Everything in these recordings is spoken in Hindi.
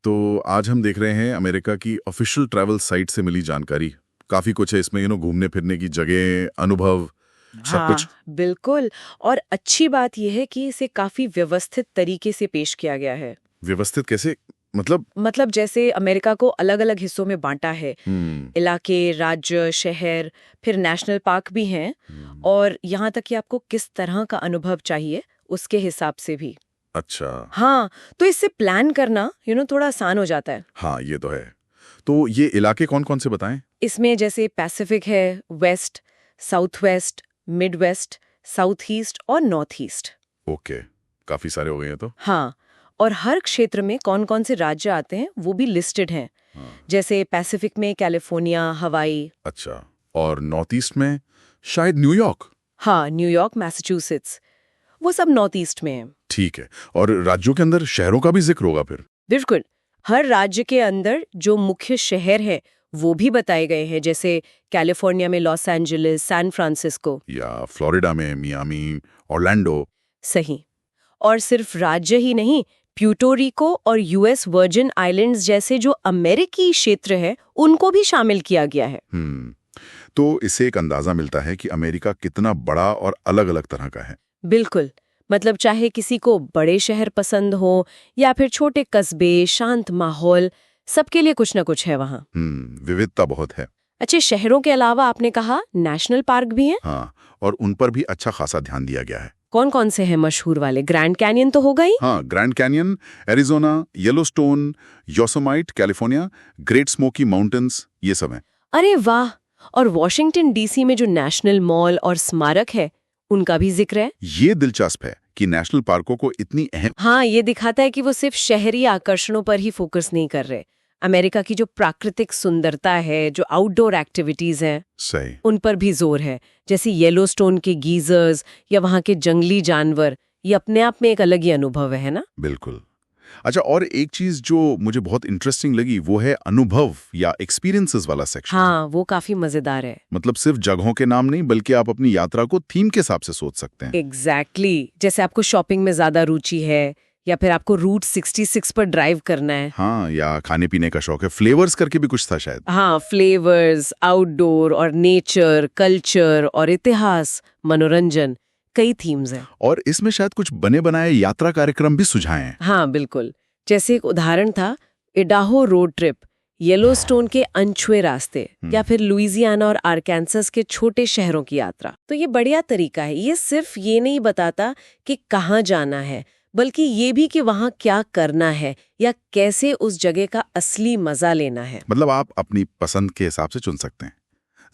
तो आज हम देख रहे हैं अमेरिका की ऑफिशियल ट्रैवल साइट से मिली जानकारी। काफी कुछ है इसमें, घूमने फिरने की जगह, अनुभव, सब कुछ। हाँ, बिल्कुल। और अच्छी बात यह है कि इसे काफी व्यवस्थित तरीके से पेश किया गया है। व्यवस्थित कैसे? मतलब? मतलब जैसे अमेरिका को अलग-अलग हिस्सों में बांटा है। हम्म। इलाके, राज्य, शहर, फिर नेशनल पार्क भी हैं। हम्म। और यहाँ तक कि आपको किस तरह का अनुभव चाहिए, उसके हिसाब से भी। अच्छा। हाँ, तो इससे प्लान करना थोड़ा आसान हो जाता है। हाँ, ये तो है। तो ये इलाके कौन कौन से बताएं? इसमें जैसे पैसिफिक है, west, south west, mid west, south east और नॉर्थ ईस्ट। ओके, काफी सारे हो गए हैं तो। हाँ, और हर क्षेत्र में कौन कौन से राज्य आते हैं वो भी लिस्टेड हैं। हाँ। जैसे पैसिफिक में कैलिफोर्निया, हवाई। अच्छा, और नॉर्थ ईस्ट में शायद न्यूयॉर्क। हाँ, न्यूयॉर्क, मैसाचुसेट्स, वो सब नॉर्थ ईस्ट में है। ठीक है, और राज्यों के अंदर शहरों का भी जिक्र होगा फिर? बिल्कुल, हर राज्य के अंदर जो मुख्य शहर है वो भी बताए गए हैं। जैसे कैलिफोर्निया में लॉस एंजलिस, सैन फ्रांसिस्को। या फ्लोरिडा में मियामी, ऑरलैंडो। सही। और सिर्फ राज्य ही नहीं, प्यूर्टोरिको और यूएस वर्जिन आइलैंड्स जैसे जो अमेरिकी क्षेत्र है उनको भी शामिल किया गया है। तो इससे एक अंदाजा मिलता है कि अमेरिका कितना बड़ा और अलग अलग तरह का है। बिल्कुल। मतलब चाहे किसी को बड़े शहर पसंद हो या फिर छोटे कस्बे, शांत माहौल, सबके लिए कुछ ना कुछ है वहाँ। विविधता बहुत है। अच्छे, शहरों के अलावा आपने कहा नेशनल पार्क भी हैं? हाँ, और उन पर भी अच्छा खासा ध्यान दिया गया है। कौन कौन से हैं मशहूर वाले? ग्रैंड कैनियन तो होगा ही। हाँ, grand canyon, Arizona, Yellowstone, Yosemite California, great smoky mountains, ये सब हैं। अरे वाह! और वॉशिंगटन डीसी में जो नेशनल मॉल और स्मारक है उनका भी जिक्र है। ये दिलचस्प है कि नेशनल पार्कों को इतनी अहम। हाँ, ये दिखाता है कि वो सिर्फ शहरी आकर्षणों पर ही फोकस नहीं कर रहे। अमेरिका की जो प्राकृतिक सुंदरता है, जो आउटडोर एक्टिविटीज हैं, सही। उन पर भी जोर है। जैसे येलोस्टोन के गीजर्स या वहाँ के जंगली जानवर, ये अपने आप में एक अलग ही अनुभव है ना? बिल्कुल। अच्छा, और एक चीज जो मुझे बहुत इंटरेस्टिंग लगी वो है अनुभव या एक्सपीरियंसेस वाला सेक्शन। हाँ, वो काफी मजेदार है। मतलब सिर्फ जगहों के नाम नहीं, बल्कि आप अपनी यात्रा को थीम के हिसाब से सोच सकते हैं। एग्जैक्टली। जैसे आपको शॉपिंग में ज्यादा रुचि है या फिर आपको रूट 66 पर ड्राइव करना है। हाँ, या खाने पीने का शौक है, फ्लेवर्स करके भी कुछ था शायद। हाँ, फ्लेवर्स, आउटडोर और नेचर, कल्चर और इतिहास, मनोरंजन, कई थीम्स हैं। और इसमें शायद कुछ बने बनाए यात्रा कार्यक्रम भी सुझाए हैं। हाँ, बिल्कुल। जैसे एक उदाहरण था इडाहो रोड ट्रिप, येलोस्टोन के अनछुए रास्ते, या फिर लुइजियाना और आर्कांसस के छोटे शहरों की यात्रा। तो ये बढ़िया तरीका है। ये सिर्फ ये नहीं बताता कि कहाँ जाना है, बल्कि ये भी कि वहाँ क्या करना है या कैसे उस जगह का असली मजा लेना है। मतलब आप अपनी पसंद के हिसाब से चुन सकते हैं,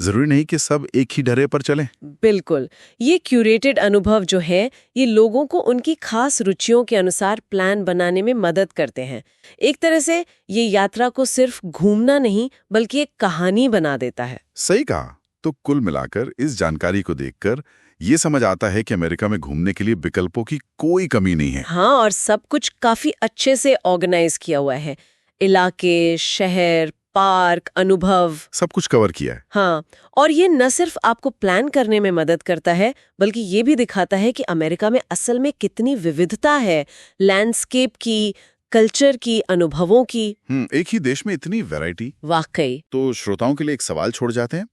जरूरी नहीं कि सब एक ही ढर्रे पर चलें। बिल्कुल। ये क्यूरेटेड अनुभव जो है, ये लोगों को उनकी खास रुचियों के अनुसार प्लान बनाने में मदद करते हैं। एक तरह से ये यात्रा को सिर्फ घूमना नहीं, बल्कि एक कहानी बना देता है। सही कहा। तो कुल मिलाकर इस जानकारी को देखकर ये समझ आता है कि अमेरिका में घूमने के लिए विकल्पों की कोई कमी नहीं है। हाँ, और सब कुछ काफी अच्छे से ऑर्गेनाइज किया हुआ है। इलाके, शहर, पार्क, अनुभव, सब कुछ कवर किया है। हाँ, और ये न सिर्फ आपको प्लान करने में मदद करता है, बल्कि ये भी दिखाता है कि अमेरिका में असल में कितनी विविधता है, लैंडस्केप की, कल्चर की, अनुभवों की। एक ही देश में इतनी वैरायटी। वाकई। तो श्रोताओं के लिए एक सवाल छोड़ जाते हैं,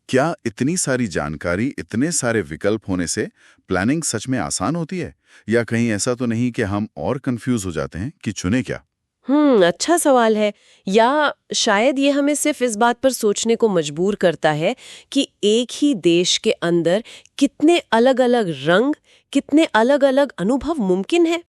क्या इतनी सारी जानकारी, इतने सारे विकल्प होने से प्लानिंग सच में आसान होती है, या कहीं ऐसा तो नहीं कि हम और कंफ्यूज हो जाते हैं कि चुने क्या? अच्छा सवाल है। या शायद ये हमें सिर्फ इस बात पर सोचने को मजबूर करता है कि एक ही देश के अंदर कितने अलग-अलग रंग, कितने अलग-अलग अनुभव मुमकिन है।